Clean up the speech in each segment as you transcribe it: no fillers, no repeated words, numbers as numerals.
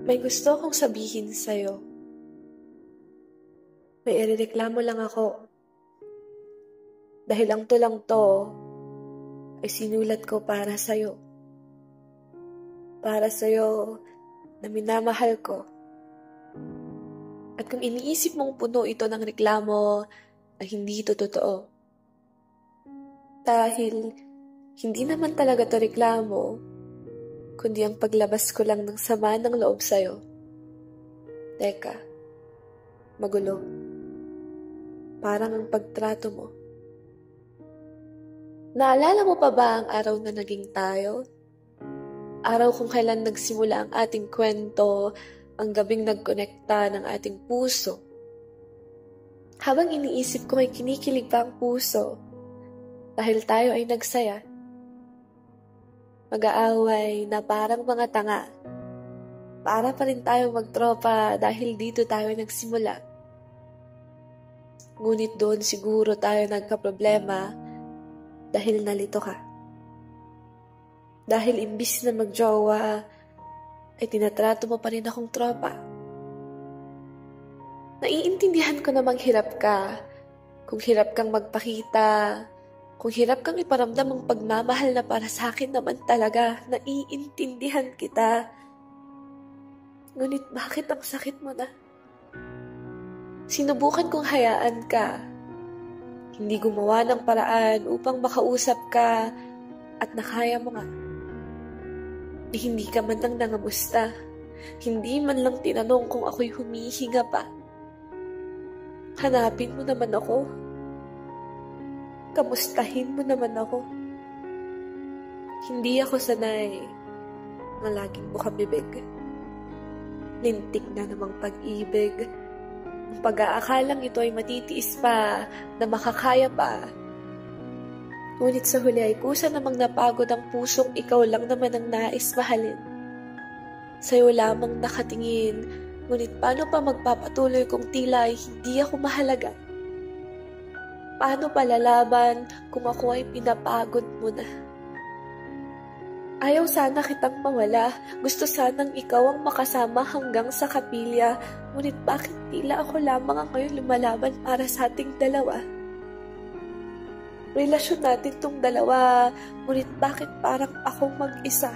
May gusto kong sabihin sa'yo. May irereklamo lang ako. Dahil ang tulang to ay sinulat ko para sa'yo. Para sa'yo na minamahal ko. At kung iniisip mong puno ito ng reklamo, ay hindi ito totoo. Dahil hindi naman talaga to reklamo, kundi ang paglabas ko lang ng sama ng loob sa'yo. Teka, magulo. Parang ang pagtrato mo. Naalala mo pa ba ang araw na naging tayo? Araw kung kailan nagsimula ang ating kwento, ang gabing nagkonekta ng ating puso. Habang iniisip ko ay kinikilig pa ang puso, dahil tayo ay nagsaya. Mag-aaway na parang mga tanga. Para pa rin tayo magtropa dahil dito tayo nagsimula. Ngunit doon siguro tayo nagka-problema dahil nalito ka. Dahil imbis na magjowa, ay tinatrato mo pa rin akong tropa. Naiintindihan ko namang hirap ka. Kung hirap kang magpakita, kung hirap kang iparamdam ang pagmamahal na para sa akin naman talaga, naiintindihan kita. Ngunit bakit ang sakit mo na? Sinubukan kong hayaan ka. Hindi gumawa ng paraan upang makausap ka at nakaya mo nga. Hindi ka man lang nangamusta. Hindi man lang tinanong kung ako'y humihinga pa. Hanapin mo naman ako. Kamustahin mo naman ako. Hindi ako sanay na laging bukang-bibig. Lintik na namang pag-ibig. Ang pag-aakalang ito ay matitiis pa, na makakaya pa. Ngunit sa huli ay kusa namang napagod ang pusong ikaw lang naman ang nais mahalin. Sa'yo lamang nakatingin, ngunit paano pa magpapatuloy kung tila ay hindi ako mahalaga? Paano palalaban kung ako ay pinapagod mo na? Ayaw sana kitang mawala. Gusto sanang ikaw ang makasama hanggang sa kapilya. Ngunit bakit tila ako lamang ang ngayon lumalaban para sa ating dalawa? Relasyon natin tong dalawa, ngunit bakit parang akong mag-isa?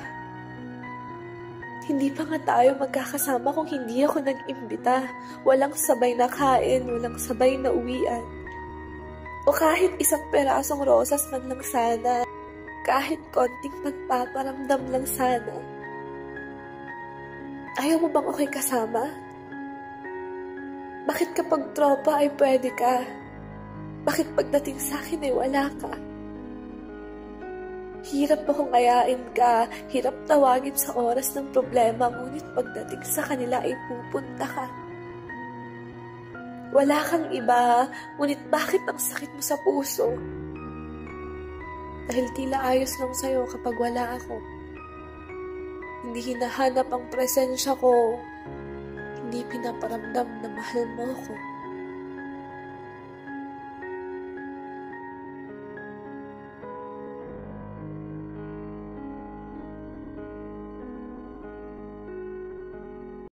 Hindi pa nga tayo magkakasama kung hindi ako nag-imbita. Walang sabay na kain, walang sabay na uwian. O kahit isang perasong rosas man lang sana. Kahit konting pagpaparamdam lang sana. Ayaw mo bang ako'y kasama? Bakit kapag tropa ay pwede ka? Bakit pagdating sa akin ay wala ka? Hirap akong ayain ka, hirap tawagin sa oras ng problema, ngunit pagdating sa kanila ay pupunta ka. Wala kang iba, ngunit bakit ang sakit mo sa puso? Dahil tila ayos lang sa'yo kapag wala ako. Hindi hinahanap ang presensya ko. Hindi pinaparamdam na mahal mo ako.